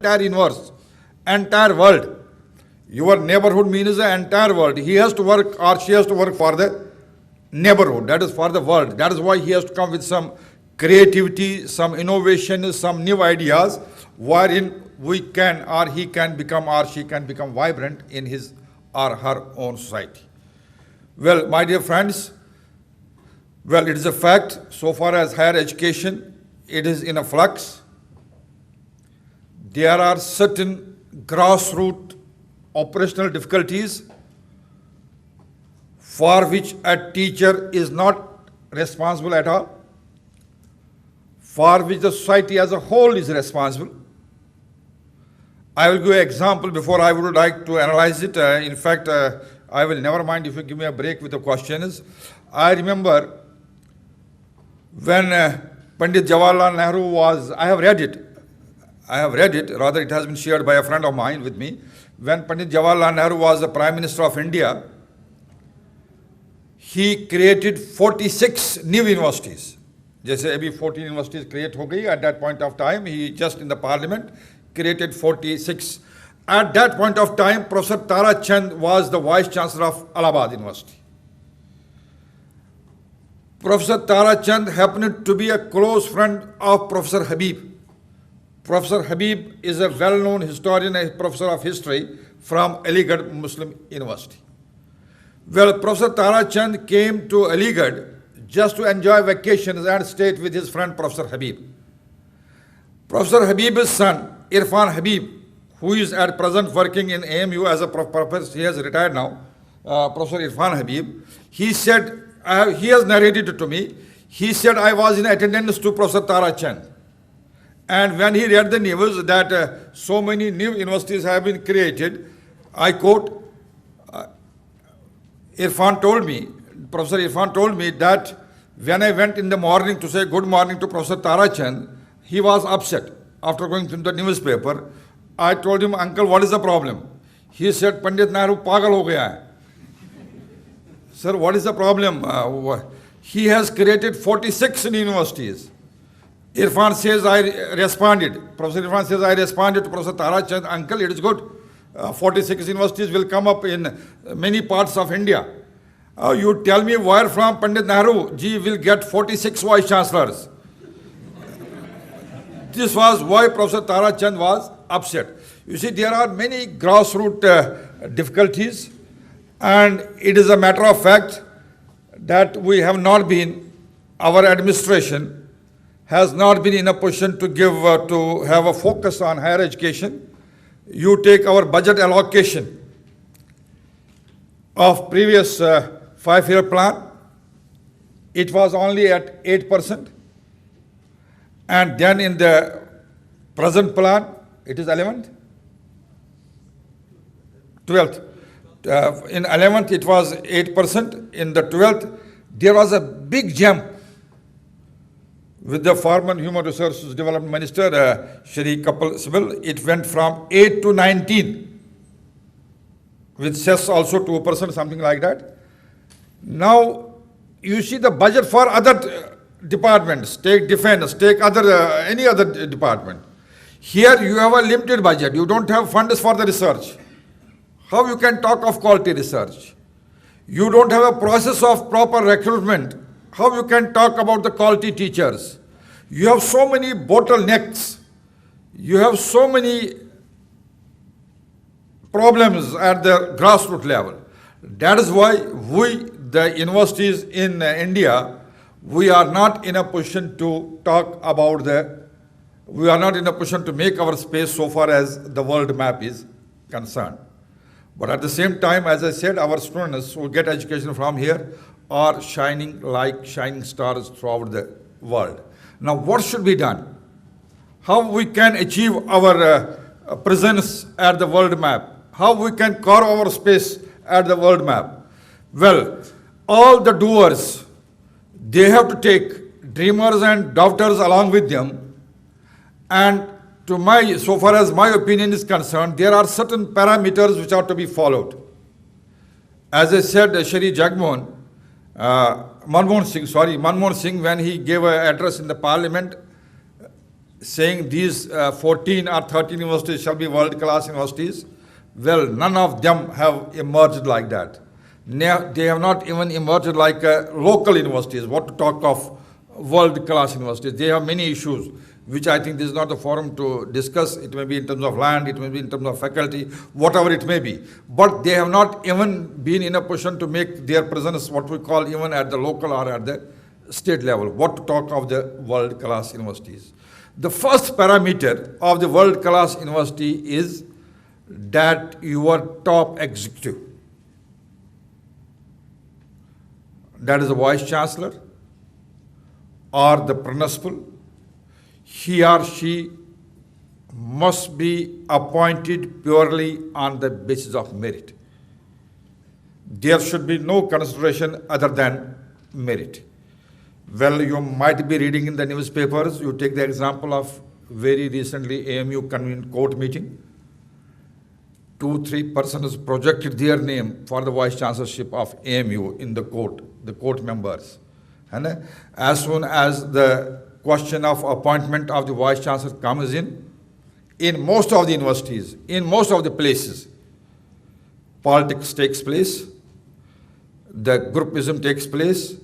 entire universe, entire world. Your neighborhood means the entire world. He has to work or she has to work for the neighborhood, that is for the world. That is why he has to come with some creativity, some innovation, some new ideas wherein we can or he can become or she can become vibrant in his or her own society. Well, my dear friends, well, it is a fact so far as higher education, it is in a flux. There are certain grassroots operational difficulties for which a teacher is not responsible at all, for which the society as a whole is responsible. I will give an example before I would like to analyze it. In fact, I will never mind if you give me a break with the questions. I remember when Pandit Jawaharlal Nehru was, I have read it, rather it has been shared by a friend of mine with me. When Pandit Jawaharlal Nehru was the Prime Minister of India, he created 46 new universities. जैसे अभी 14 universities create हो गई, at that point of time, he just in the parliament created 46. At that point of time, Professor Tara Chand was the Vice Chancellor of Allahabad University. Professor Tara Chand happened to be a close friend of Professor Habib. Professor Habib is a well-known historian and professor of history from Aligarh Muslim University. Well, Professor Tara Chand came to Aligarh just to enjoy vacations and stayed with his friend Professor Habib. Professor Habib's son, Irfan Habib, who is at present working in AMU as a professor, he has retired now, Professor Irfan Habib, he said, he has narrated it to me, he said, I was in attendance to Professor Tara Chand. And when he read the news that so many new universities have been created, I quote, Professor Irfan told me that when I went in the morning to say good morning to Professor Tara Chand, he was upset after going through the newspaper. I told him, Uncle, what is the problem? He said, Pandit Nehru pagal ho gaya hai. Sir, what is the problem? He has created 46 universities. Irfan says, I responded. Professor Irfan says, I responded to Professor Tara Chand, Uncle, it is good. 46 universities will come up in many parts of India. You tell me where from Pandit Nehru ji will get 46 vice chancellors. This was why Professor Tara Chand was upset. You see, there are many grassroots difficulties, and it is a matter of fact that we have not been, our administration has not been in a position to give, to have a focus on higher education. You take our budget allocation of previous 5-year plan, it was only at 8%. And then in the present plan, it is 11th? 12th. In 11th, it was 8%. In the 12th, there was a big jump with the Farm and Human Resources Development Minister, Shri Kapil Sibal. It went from 8 to 19, with cess also 2%, something like that. Now, you see the budget for other departments, take defense, take any other department. Here you have a limited budget. You don't have funds for the research. How you can talk of quality research? You don't have a process of proper recruitment. How you can talk about the quality teachers? You have so many bottlenecks. You have so many problems at the grassroots level. That is why we, the universities in India, we are not in a position to talk about we are not in a position to make our space so far as the world map is concerned. But at the same time, as I said, our students who get education from here are shining like shining stars throughout the world. Now, what should be done? How we can achieve our presence at the world map? How we can carve our space at the world map? Well, all the doers, they have to take dreamers and doubters along with them. And so far as my opinion is concerned, there are certain parameters which are to be followed. As I said, Shri Manmohan Singh, when he gave an address in the parliament, saying these 14 or 13 universities shall be world-class universities. Well, none of them have emerged like that. They have not even emerged like local universities. What to talk of world-class universities? They have many issues, which I think this is not the forum to discuss. It may be in terms of land, it may be in terms of faculty, whatever it may be. But they have not even been in a position to make their presence what we call even at the local or at the state level. What to talk of the world-class universities? The first parameter of the world-class university is that your top executive, that is the vice chancellor or the principal, he or she must be appointed purely on the basis of merit. There should be no consideration other than merit. Well, you might be reading in the newspapers, you take the example of very recently AMU convened court meeting. 2-3 persons projected their name for the vice chancellorship of AMU in the court members. And as soon as the question of appointment of the vice chancellor comes in most of the universities, in most of the places, politics takes place, the groupism takes place,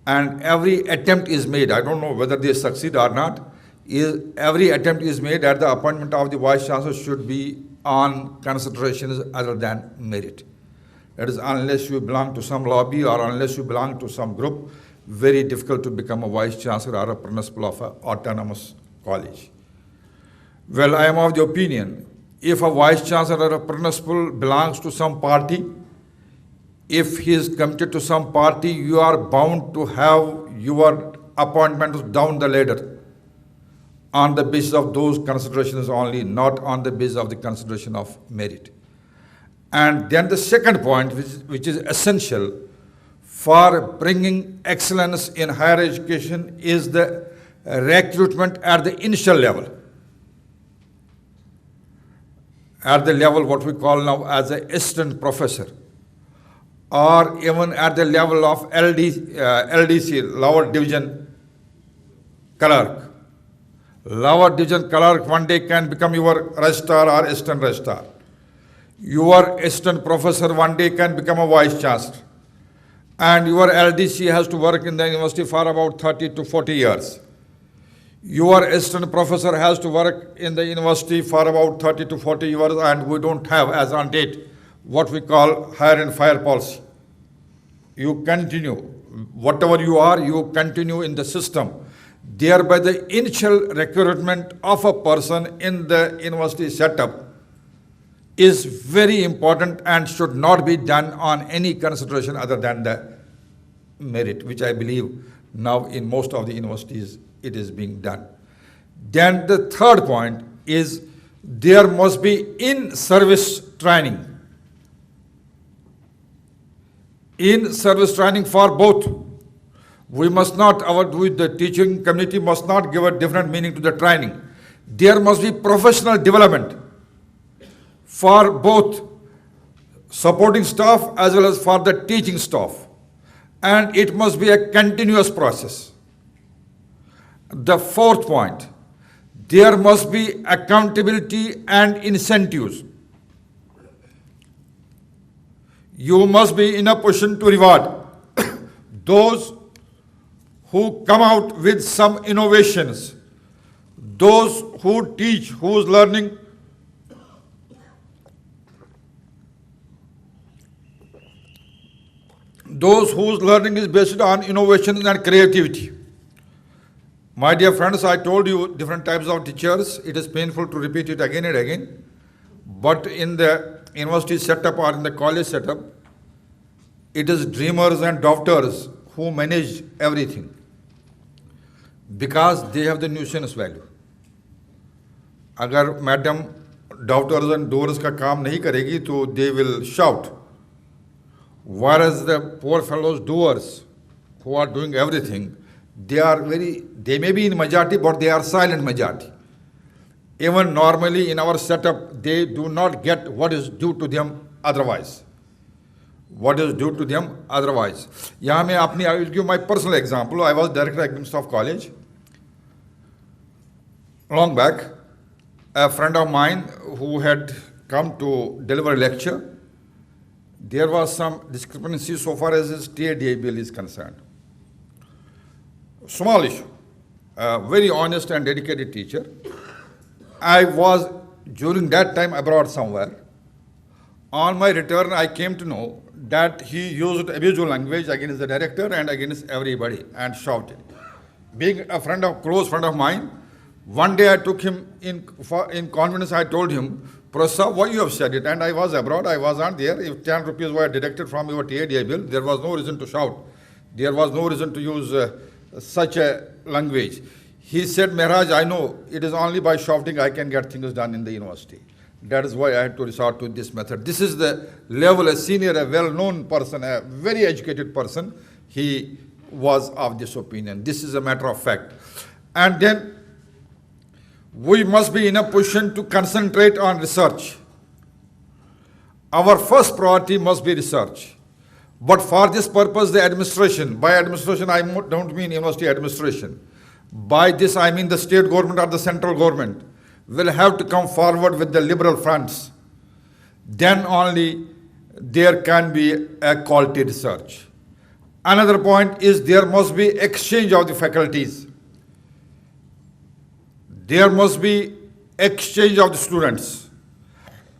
and every attempt is made. I don't know whether they succeed or not. Every attempt is made that the appointment of the vice chancellor should be on considerations other than merit. That is, unless you belong to some lobby or unless you belong to some group, very difficult to become a vice chancellor or a principal of an autonomous college. Well, I am of the opinion, if a vice chancellor or a principal belongs to some party, if he is committed to some party, you are bound to have your appointments down the ladder on the basis of those considerations only, not on the basis of the consideration of merit. And then the second point, which is essential for bringing excellence in higher education, is the recruitment at the initial level. At the level what we call now as an assistant professor, or even at the level of LDC, lower division clerk. Lower division clerk one day can become your registrar or assistant registrar. Your assistant professor one day can become a vice chancellor. And your LDC has to work in the university for about 30 to 40 years. Your assistant professor has to work in the university for about 30 to 40 years, and we don't have, as on date, what we call hire and fire policy. You continue, whatever you are, you continue in the system. Thereby the initial recruitment of a person in the university setup is very important and should not be done on any consideration other than the merit, which I believe now in most of the universities it is being done. Then the third point is there must be in-service training. In-service training for both. We must not, the teaching community must not give a different meaning to the training. There must be professional development for both supporting staff as well as for the teaching staff. And it must be a continuous process. The fourth point, there must be accountability and incentives. You must be in a position to reward those who come out with some innovations, those who teach, whose learning is based on innovations and creativity. My dear friends, I told you different types of teachers. It is painful to repeat it again and again. But in the university setup or in the college setup, it is dreamers and doubters who manage everything, because they have the nuisance value. अगर madam doubters and doers का काम नहीं करेगी तो they will shout. Whereas the poor fellows doers who are doing everything, they may be in majority, but they are silent majority. Even normally in our setup, they do not get what is due to them otherwise. What is due to them otherwise. I will give my personal example. I was director of Staff College. long back, a friend of mine who had come to deliver a lecture, there was some discrepancy so far as his TADI bill is concerned. Small issue. A very honest and dedicated teacher. I was during that time abroad somewhere. On my return, I came to know that he used abusive language against the director and against everybody and shouted. Being a close friend of mine, one day I took him in confidence. I told him, Professor, why you have said it? And I was abroad, I was not there. If 10 rupees were deducted from your TADI bill, there was no reason to shout. There was no reason to use such a language. He said, Maharaj, I know it is only by shouting I can get things done in the university. That is why I had to resort to this method. This is the level, a senior, a well-known person, a very educated person. He was of this opinion. This is a matter of fact. And then we must be in a position to concentrate on research. Our first priority must be research. But for this purpose, the administration, by administration I don't mean university administration, by this I mean the state government or the central government, will have to come forward with the liberal funds. Then only there can be a quality research. Another point is there must be exchange of the faculties. There must be exchange of the students.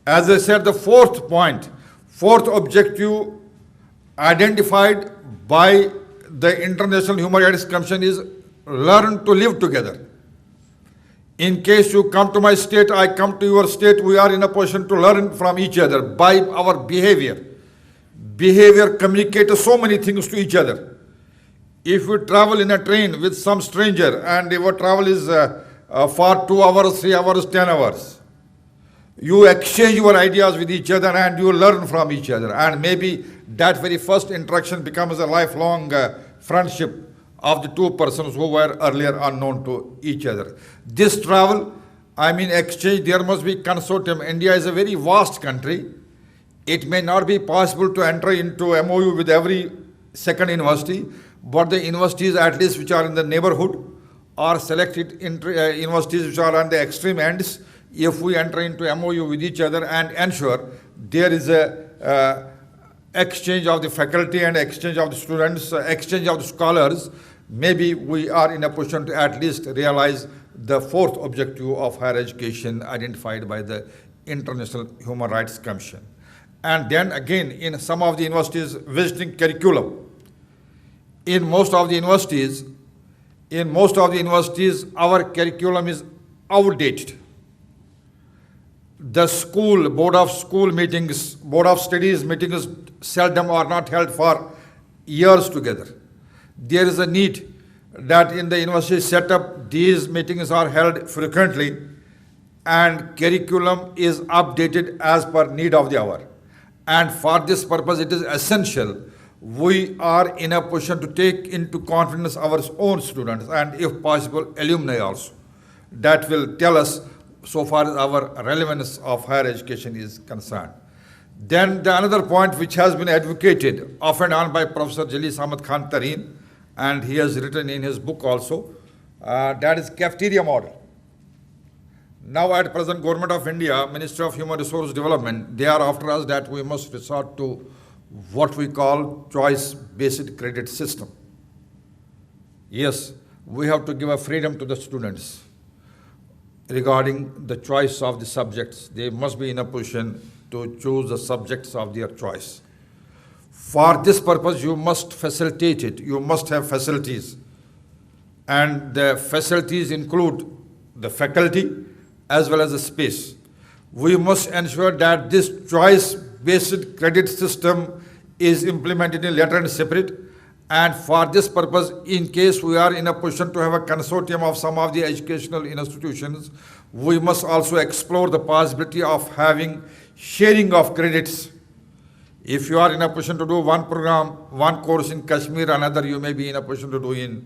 As I said, the fourth point, fourth objective identified by the International Human Rights Commission is learn to live together. In case you come to my state, I come to your state, we are in a position to learn from each other by our behavior. Behavior communicates so many things to each other. If you travel in a train with some stranger and your travel is for 2 hours, 3 hours, 10 hours, you exchange your ideas with each other and you learn from each other. And maybe that very first interaction becomes a lifelong friendship of the two persons who were earlier unknown to each other. This travel, I mean exchange, there must be consortium. India is a very vast country. It may not be possible to enter into MOU with every second university, but the universities at least which are in the neighborhood or selected universities which are on the extreme ends, if we enter into MOU with each other and ensure there is a exchange of the faculty and exchange of the students, exchange of the scholars, maybe we are in a position to at least realize the fourth objective of higher education identified by the International Human Rights Commission. And then again, in some of the universities, visiting curriculum. In most of the universities, our curriculum is outdated. The school, board of studies meetings seldom or not held for years together. There is a need that in the university setup, these meetings are held frequently and curriculum is updated as per need of the hour. And for this purpose, it is essential we are in a position to take into confidence our own students and if possible, alumni also. That will tell us so far as our relevance of higher education is concerned. Then the another point which has been advocated off and on by Professor Jalis Ahmad Khan Tareen, and he has written in his book also, that is cafeteria model. Now at present, Government of India, Ministry of Human Resource Development, they are after us that we must resort to what we call choice-based credit system. Yes, we have to give a freedom to the students regarding the choice of the subjects. They must be in a position to choose the subjects of their choice. For this purpose, you must facilitate it. You must have facilities. And the facilities include the faculty as well as the space. We must ensure that this choice-based credit system is implemented in letter and spirit. And for this purpose, in case we are in a position to have a consortium of some of the educational institutions, we must also explore the possibility of having sharing of credits. If you are in a position to do one program, one course in Kashmir, another you may be in a position to do in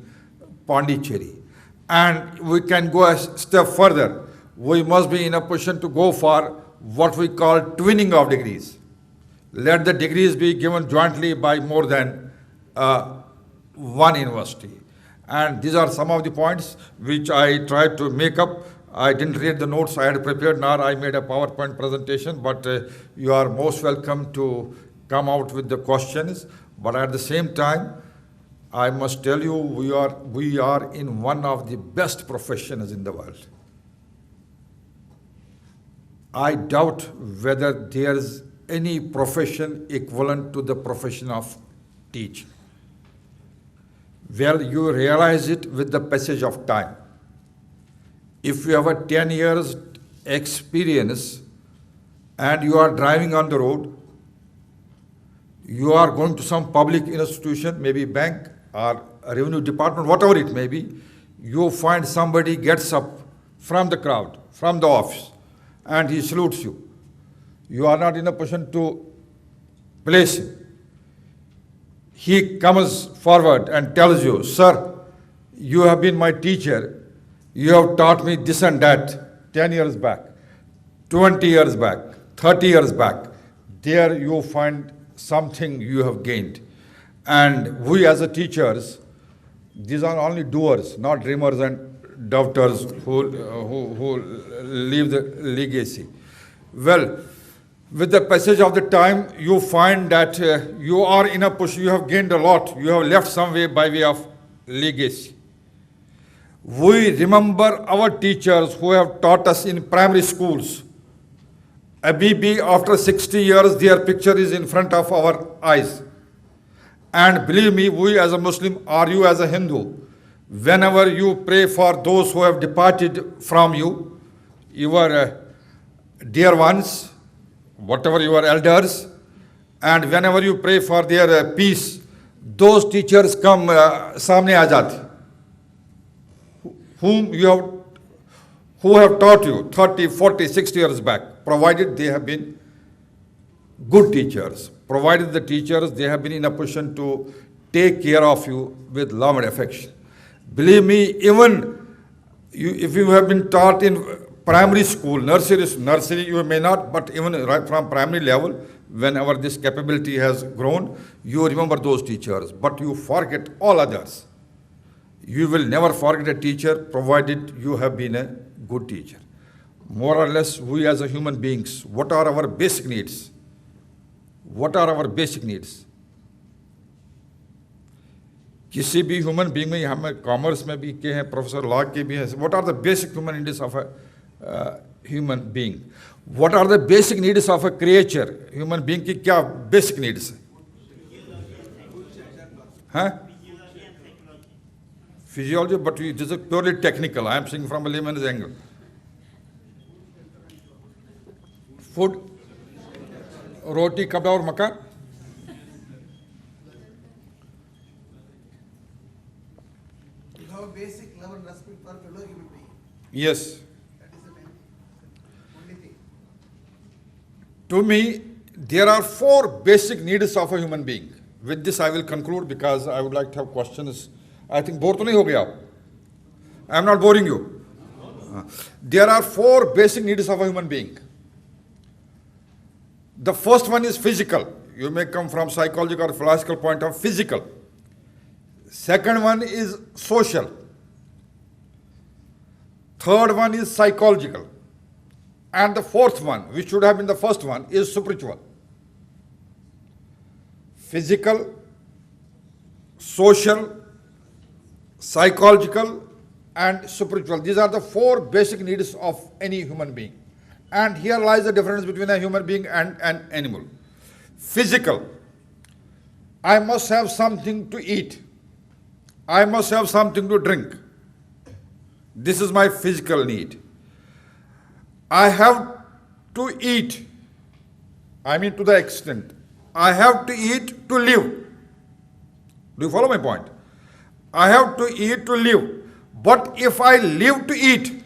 Pondicherry. And we can go a step further. We must be in a position to go for what we call twinning of degrees. Let the degrees be given jointly by more than one university. And these are some of the points which I tried to make up I didn't read the notes I had prepared, nor I made a PowerPoint presentation, but you are most welcome to come out with the questions. But at the same time, I must tell you, we are in one of the best professions in the world. I doubt whether there is any profession equivalent to the profession of teaching. Well, you realize it with the passage of time. If you have a 10 years experience and you are driving on the road, you are going to some public institution, maybe bank or a revenue department, whatever it may be, you find somebody gets up from the crowd, from the office, and he salutes you. You are not in a position to place him. He comes forward and tells you, sir, you have been my teacher. You have taught me this and that 10 years back, 20 years back, 30 years back. There you find something you have gained. And we as a teachers, these are only doers, not dreamers and doubters who leave the legacy. Well, with the passage of the time, you find that you are in a position, you have gained a lot. You have left some way by way of legacy. We remember our teachers who have taught us in primary schools. Abibi, after 60 years, their picture is in front of our eyes. And believe me, we as a Muslim, or you as a Hindu, whenever you pray for those who have departed from you, your dear ones, whatever your elders, and whenever you pray for their peace, those teachers come samne aa jate, who have taught you 30, 40, 60 years back, provided they have been good teachers, provided the teachers, they have been in a position to take care of you with love and affection. Believe me, even if you have been taught in primary school, nursery you may not, but even right from primary level, whenever this capability has grown, you remember those teachers, but you forget all others. You will never forget a teacher provided you have been a good teacher. More or less, we as a human beings, what are our basic needs? What are our basic needs? किसी भी human being में, हम commerce में भी के हैं, professor law के भी हैं, what are the basic human needs of a human being? What are the basic needs of a creature? Human being की क्या basic needs है? Huh? Physiology, but this is purely technical. I am saying from a layman's angle. Food, roti, kabda और मकान. You have a basic love and respect for fellow human being. Yes. That is the main only thing. To me, there are 4 basic needs of a human being. With this, I will conclude because I would like to have questions. I think bore to nahi ho gaya aap. I am not boring you. There are 4 basic needs of a human being. The first one is physical. You may come from psychological or philosophical point of physical. Second one is social. Third one is psychological. And the fourth one, which should have been the first one, is spiritual. Physical, social, psychological, and spiritual. These are the 4 basic needs of any human being. And here lies the difference between a human being and an animal. Physical. I must have something to eat. I must have something to drink. This is my physical need. I have to eat. I mean, to the extent. I have to eat to live. Do you follow my point? I have to eat to live. But if I live to eat,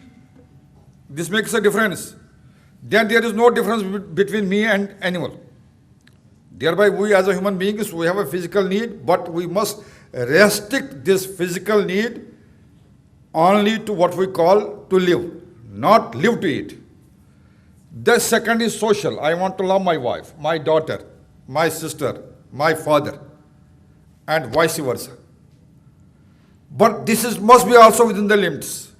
this makes a difference. Then there is no difference between me and animal. Thereby, we as a human beings, we have a physical need, but we must restrict this physical need only to what we call to live, not live to eat. The second is social. I want to love my wife, my daughter, my sister, my father, and vice versa. But this must be also within the limits.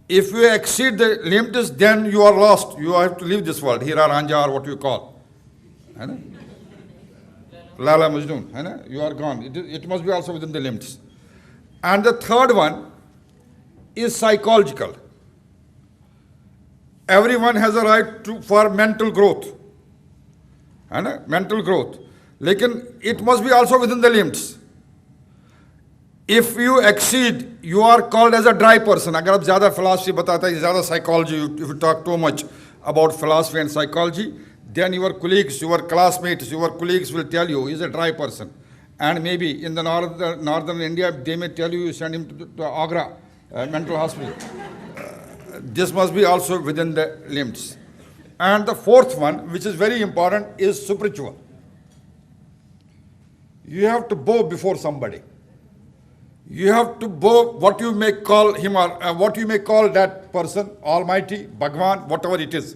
If you exceed the limits, then you are lost. You have to leave this world. Hira Ranja, or what you call. है ना? Lala Majnun, है ना? You are gone. It must be also within the limits. And the third one is psychological. Everyone has a right for mental growth. है ना? Mental growth. लेकिन it must be also within the limits. If you exceed, you are called as a dry person. अगर आप ज़्यादा philosophy बताते हैं, ज़्यादा psychology, if you talk too much about philosophy and psychology, then your colleagues, your classmates, your colleagues will tell you he's a dry person. And maybe in the northern India, they may tell you send him to Agra mental hospital. This must be also within the limits. And the fourth one, which is very important, is spiritual. You have to bow before somebody. You have to bow what you may call him or what you may call that person, Almighty, Bhagwan, whatever it is.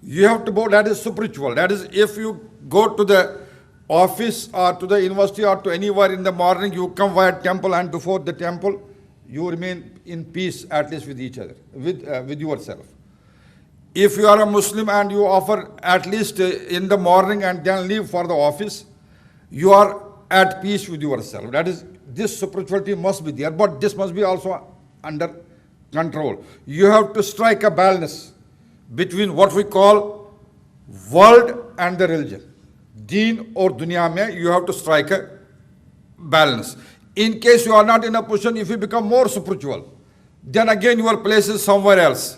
You have to bow, that is spiritual. That is, if you go to the office or to the university or to anywhere in the morning, you come via temple, and before the temple, you remain in peace, at least with each other, with yourself. If you are a Muslim and you offer at least in the morning and then leave for the office, you are at peace with yourself. That is, this spirituality must be there, but this must be also under control. You have to strike a balance between what we call world and the religion. Deen or dunya mein, you have to strike a balance. In case you are not in a position, if you become more spiritual, then again your place is somewhere else.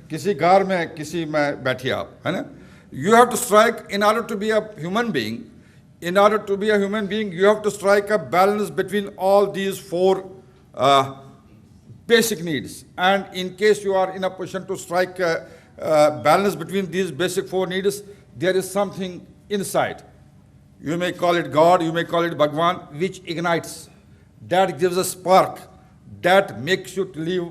किसी घर में किसी में बैठिए आप, है ना? You have to strike, in order to be a human being, in order to be a human being, you have to strike a balance between all these four basic needs. And in case you are in a position to strike a balance between these basic four needs, there is something inside. You may call it God, you may call it Bhagwan, which ignites. That gives a spark that makes you to live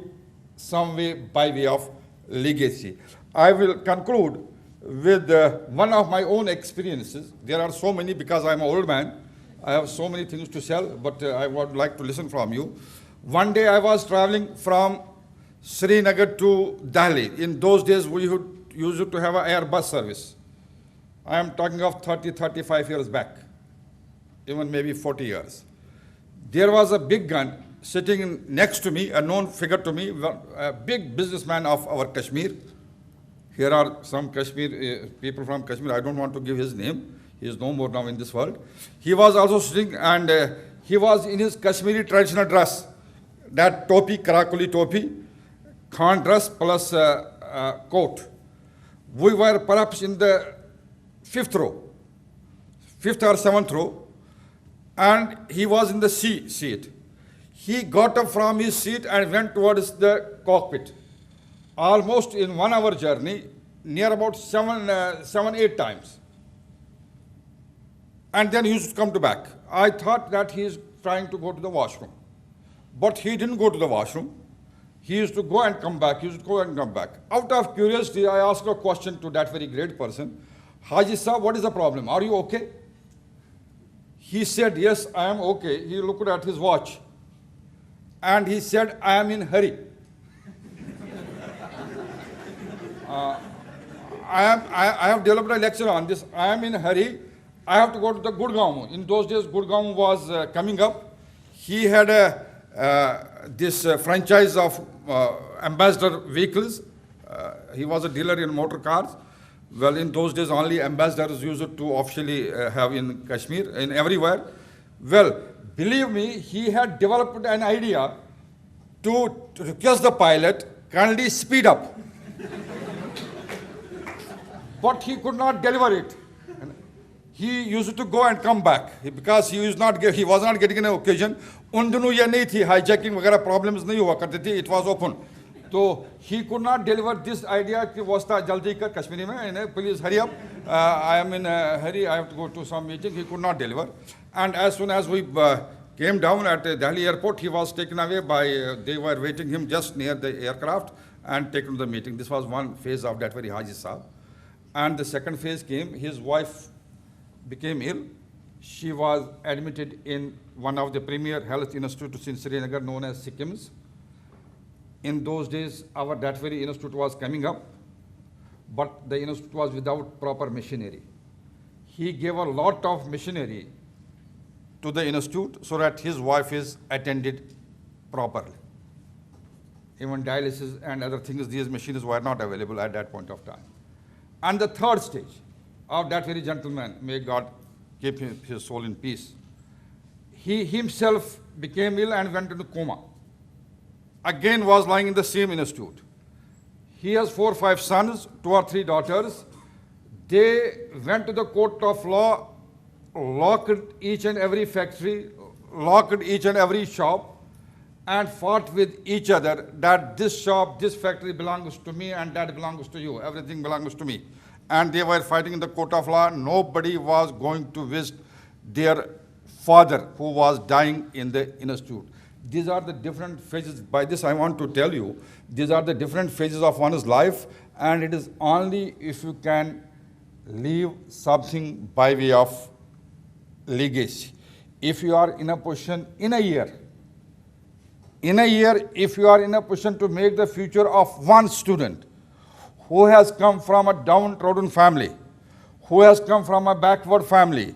some way by way of legacy. I will conclude with one of my own experiences. There are so many because I'm an old man. I have so many things to tell, but I would like to listen from you. One day I was traveling from Srinagar to Delhi. In those days, we used to have an Airbus service. I am talking of 30, 35 years back, even maybe 40 years. There was a big gun sitting next to me, a known figure to me, a big businessman of our Kashmir. Here are some Kashmir people from Kashmir. I don't want to give his name. He is no more now in this world. He was also sitting, and he was in his Kashmiri traditional dress, that topi, Karakuli topi, Khan dress plus coat. We were perhaps in the fifth or seventh row, and he was in the seat. He got up from his seat and went towards the cockpit. Almost in 1 hour journey, near about 7-8 times. And then he used to come to back. I thought that he is trying to go to the washroom. But he didn't go to the washroom. He used to go and come back. He used to go and come back. Out of curiosity, I asked a question to that very great person. Haji Sahab, what is the problem? Are you okay? He said, yes, I am okay. He looked at his watch. And he said, I am in a hurry. I have developed a lecture on this. I am in a hurry. I have to go to the Gurgaon. In those days, Gurgaon was coming up. He had this franchise of ambassador vehicles. He was a dealer in motor cars. Well, in those days, only ambassadors used to officially have in Kashmir, in everywhere. Well, believe me, he had developed an idea to request the pilot, kindly speed up. But he could not deliver it. He used to go and come back because he was not getting an occasion. उन दिनों ये नहीं थी, hijacking वगैरह problems नहीं हुआ करती थी. It was open. So he could not deliver this idea कि वस्ता जल्दी कर कश्मीरी में, please hurry up. I am in a hurry. I have to go to some meeting. He could not deliver. And as soon as we came down at Delhi airport, he was taken away by. They were waiting him just near the aircraft and taken to the meeting. This was one phase of that very Haji Sahab. And the second phase came. His wife became ill. She was admitted in one of the premier health institutes in Srinagar known as SIKIMS. In those days, that very institute was coming up, but the institute was without proper machinery. He gave a lot of machinery to the institute so that his wife is attended properly. Even dialysis and other things, these machines were not available at that point of time. And the third stage of that very gentleman, may God keep his soul in peace, he himself became ill and went into coma. Again was lying in the same institute. He has 4 or 5 sons, 2 or 3 daughters. They went to the court of law, locked each and every factory, locked each and every shop, and fought with each other that this shop, this factory belongs to me and that belongs to you. Everything belongs to me. And they were fighting in the court of law. Nobody was going to visit their father who was dying in the institute. These are the different phases. By this I want to tell you, these are the different phases of one's life, and it is only if you can leave something by way of legacy. If you are in a position in a year, if you are in a position to make the future of one student who has come from a downtrodden family, who has come from a backward family,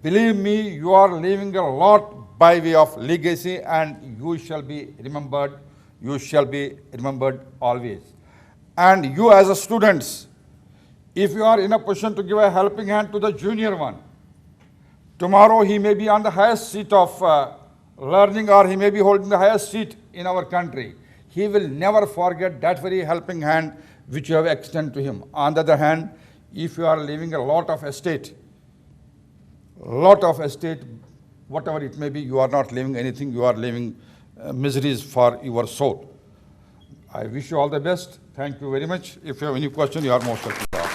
believe me, you are leaving a lot by way of legacy, and you shall be remembered. You shall be remembered always. And you as a students, if you are in a position to give a helping hand to the junior one, tomorrow he may be on the highest seat of learning, or he may be holding the highest seat in our country. He will never forget that very helping hand which you have extended to him. On the other hand, if you are leaving a lot of estate, whatever it may be, you are not leaving anything, you are leaving miseries for your soul. I wish you all the best. Thank you very much. If you have any question, you are most welcome to ask.